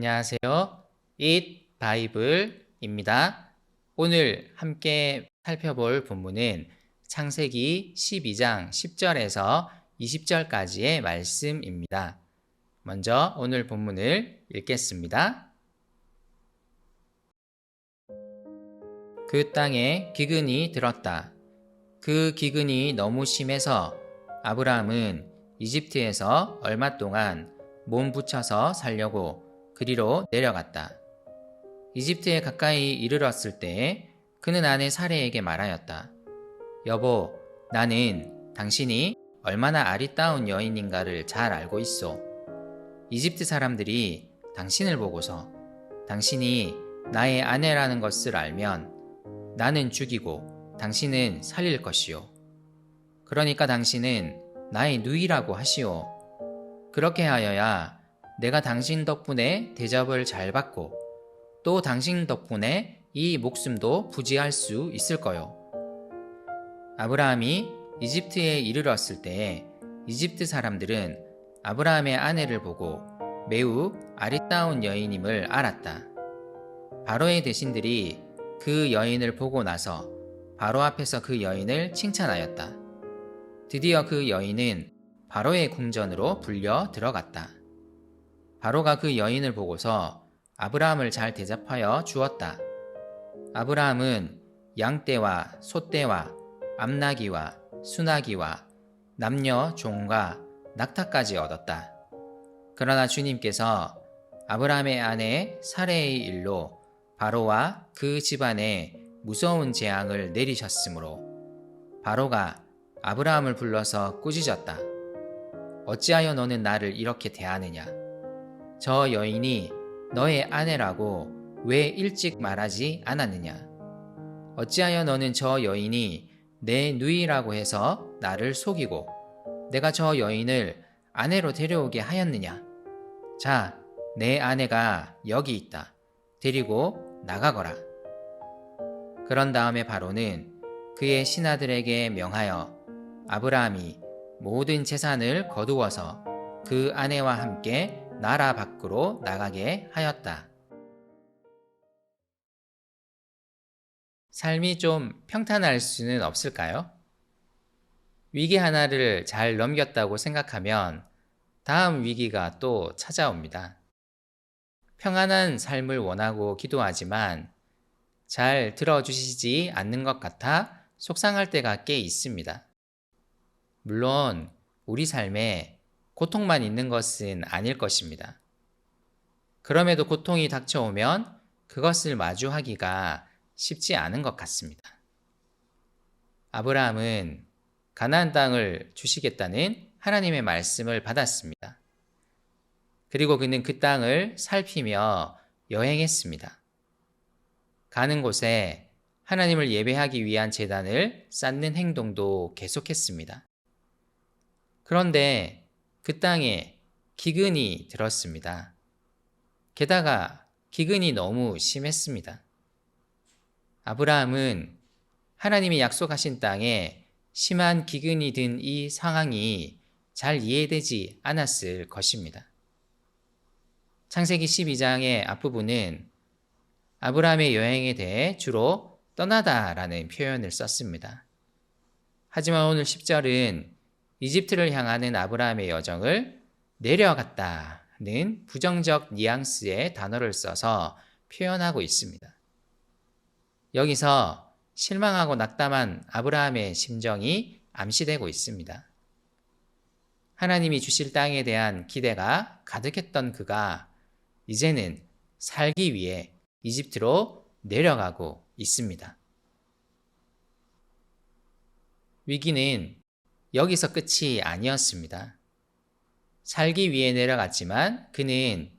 안녕하세요. Eat Bible입니다. 오늘 함께 살펴볼 본문은 창세기 12장 10절에서 20절까지의 말씀입니다. 먼저 오늘 본문을 읽겠습니다. 그 땅에 기근이 들었다. 그 기근이 너무 심해서 아브라함은 이집트에서 얼마 동안 몸 붙여서 살려고 그리로 내려갔다. 이집트에 가까이 이르렀을 때에 그는 아내 사레에게 말하였다. 여보, 나는 당신이 얼마나 아리따운 여인인가를 잘 알고 있소. 이집트 사람들이 당신을 보고서 당신이 나의 아내라는 것을 알면 나는 죽이고 당신은 살릴 것이요. 그러니까 당신은 나의 누이라고 하시오. 그렇게 하여야 내가 당신 덕분에 대접을 잘 받고 또 당신 덕분에 이 목숨도 부지할 수 있을 거요. 아브라함이 이집트에 이르렀을 때에 이집트 사람들은 아브라함의 아내를 보고 매우 아리따운 여인임을 알았다. 바로의 대신들이 그 여인을 보고 나서 바로 앞에서 그 여인을 칭찬하였다. 드디어 그 여인은 바로의 궁전으로 불려 들어갔다. 바로가 그 여인을 보고서 아브라함을 잘 대접하여 주었다. 아브라함은 양떼와 소떼와 암나귀와 수나귀와 남녀 종과 낙타까지 얻었다. 그러나 주님께서 아브라함의 아내 사레의 일로 바로와 그 집안에 무서운 재앙을 내리셨으므로 바로가 아브라함을 불러서 꾸짖었다. 어찌하여 너는 나를 이렇게 대하느냐? 저 여인이 너의 아내라고 왜 일찍 말하지 않았느냐? 어찌하여 너는 저 여인이 내 누이라고 해서 나를 속이고 내가 저 여인을 아내로 데려오게 하였느냐? 자, 내 아내가 여기 있다. 데리고 나가거라. 그런 다음에 바로는 그의 신하들에게 명하여 아브라함이 모든 재산을 거두어서 그 아내와 함께 나라 밖으로 나가게 하였다. 삶이 좀 평탄할 수는 없을까요? 위기 하나를 잘 넘겼다고 생각하면 다음 위기가 또 찾아옵니다. 평안한 삶을 원하고 기도하지만 잘 들어주시지 않는 것 같아 속상할 때가 꽤 있습니다. 물론 우리 삶에 고통만 있는 것은 아닐 것입니다. 그럼에도 고통이 닥쳐오면 그것을 마주하기가 쉽지 않은 것 같습니다. 아브라함은 가나안 땅을 주시겠다는 하나님의 말씀을 받았습니다. 그리고 그는 그 땅을 살피며 여행했습니다. 가는 곳에 하나님을 예배하기 위한 제단을 쌓는 행동도 계속했습니다. 그런데 그 땅에 기근이 들었습니다. 게다가 기근이 너무 심했습니다. 아브라함은 하나님이 약속하신 땅에 심한 기근이 든 이 상황이 잘 이해되지 않았을 것입니다. 창세기 12장의 앞부분은 아브라함의 여행에 대해 주로 떠나다라는 표현을 썼습니다. 하지만 오늘 10절은 이집트를 향하는 아브라함의 여정을 내려갔다는 부정적 뉘앙스의 단어를 써서 표현하고 있습니다. 여기서 실망하고 낙담한 아브라함의 심정이 암시되고 있습니다. 하나님이 주실 땅에 대한 기대가 가득했던 그가 이제는 살기 위해 이집트로 내려가고 있습니다. 위기는 여기서 끝이 아니었습니다. 살기 위해 내려갔지만 그는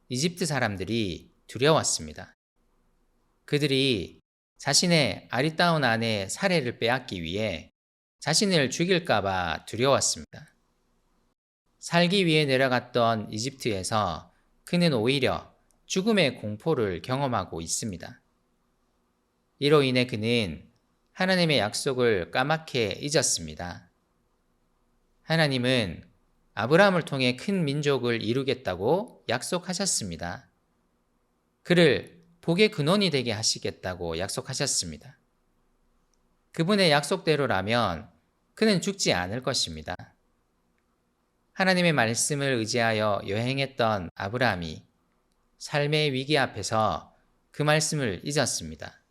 이집트 사람들이 두려웠습니다. 그들이 자신의 아리따운 아내 사레를 빼앗기 위해 자신을 죽일까봐 두려웠습니다. 살기 위해 내려갔던 이집트에서 그는 오히려 죽음의 공포를 경험하고 있습니다. 이로 인해 그는 하나님의 약속을 까맣게 잊었습니다. 하나님은 아브라함을 통해 큰 민족을 이루겠다고 약속하셨습니다. 그를 복의 근원이 되게 하시겠다고 약속하셨습니다. 그분의 약속대로라면 그는 죽지 않을 것입니다. 하나님의 말씀을 의지하여 여행했던 아브라함이 삶의 위기 앞에서 그 말씀을 잊었습니다.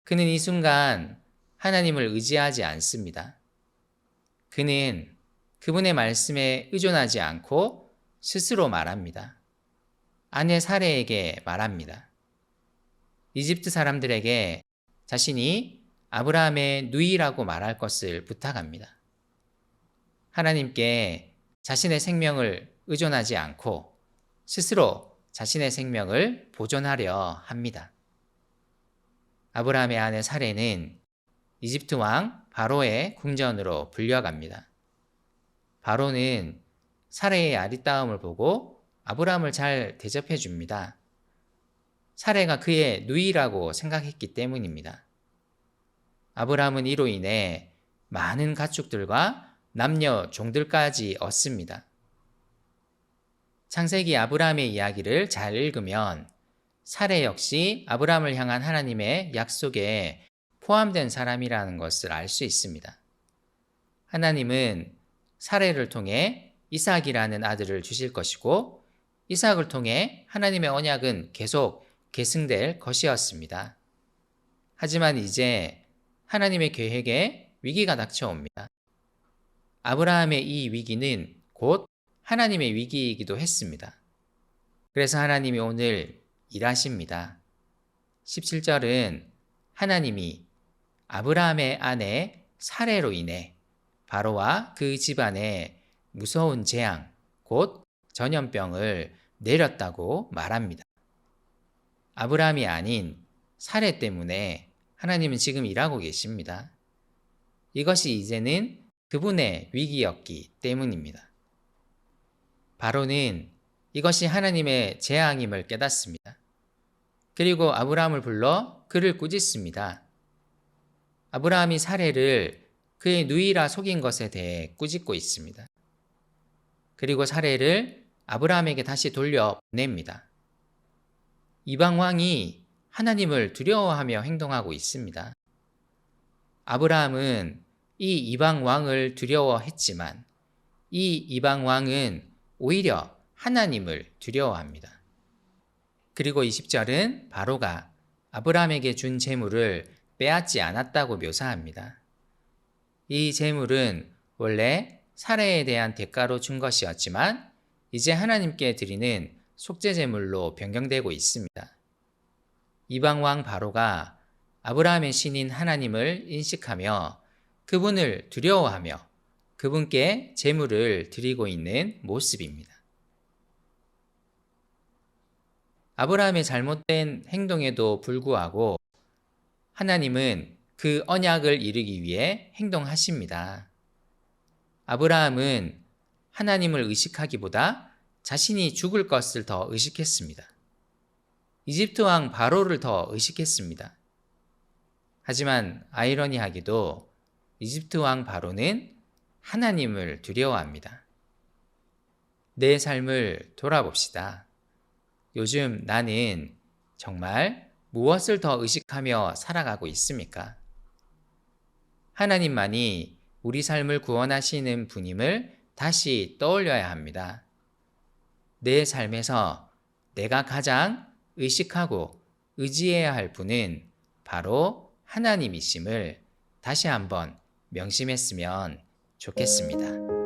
그는 이 순간 하나님을 의지하지 않습니다. 그는 그분의 말씀에 의존하지 않고 스스로 말합니다. 아내 사레에게 말합니다. 이집트 사람들에게 자신이 아브라함의 누이라고 말할 것을 부탁합니다. 하나님께 자신의 생명을 의존하지 않고 스스로 자신의 생명을 보존하려 합니다. 아브라함의 아내 사레는 이집트 왕 바로의 궁전으로 불려갑니다. 바로는 사레의 아리따움을 보고 아브라함을 잘 대접해 줍니다. 사레가 그의 누이라고 생각했기 때문입니다. 아브라함은 이로 인해 많은 가축들과 남녀 종들까지 얻습니다. 창세기 아브라함의 이야기를 잘 읽으면 사레 역시 아브라함을 향한 하나님의 약속에 포함된 사람이라는 것을 알 수 있습니다. 하나님은 사레를 통해 이삭이라는 아들을 주실 것이고 이삭을 통해 하나님의 언약은 계속 계승될 것이었습니다. 하지만 이제 하나님의 계획에 위기가 닥쳐옵니다. 아브라함의 이 위기는 곧 하나님의 위기이기도 했습니다. 그래서 하나님이 오늘 일하십니다. 17절은 하나님이 아브라함의 아내 사레로 인해 바로와 그 집안에 무서운 재앙, 곧 전염병을 내렸다고 말합니다. 아브라함이 아닌 사레 때문에 하나님은 지금 일하고 계십니다. 이것이 이제는 그분의 위기였기 때문입니다. 바로는 이것이 하나님의 재앙임을 깨닫습니다. 그리고 아브라함을 불러 그를 꾸짖습니다. 아브라함이 사레를 그의 누이라 속인 것에 대해 꾸짖고 있습니다. 그리고 사레를 아브라함에게 다시 돌려보냅니다. 이방 왕이 하나님을 두려워하며 행동하고 있습니다. 아브라함은 이 이방 왕을 두려워했지만 이 이방 왕은 오히려 하나님을 두려워합니다. 그리고 20절은 바로가 아브라함에게 준 재물을 빼앗지 않았다고 묘사합니다. 이 재물은 원래 사레에 대한 대가로 준 것이었지만 이제 하나님께 드리는 속죄 제물로 변경되고 있습니다. 이방 왕 바로가 아브라함의 신인 하나님을 인식하며 그분을 두려워하며 그분께 제물을 드리고 있는 모습입니다. 아브라함의 잘못된 행동에도 불구하고 하나님은 그 언약을 이루기 위해 행동하십니다. 아브라함은 하나님을 의식하기보다 자신이 죽을 것을 더 의식했습니다. 이집트 왕 바로를 더 의식했습니다. 하지만 아이러니하게도 이집트 왕 바로는 하나님을 두려워합니다. 내 삶을 돌아봅시다. 요즘 나는 정말 무엇을 더 의식하며 살아가고 있습니까? 하나님만이 우리 삶을 구원하시는 분임을 다시 떠올려야 합니다. 내 삶에서 내가 가장 의식하고 의지해야 할 분은 바로 하나님이심을 다시 한번 명심했으면 좋겠습니다.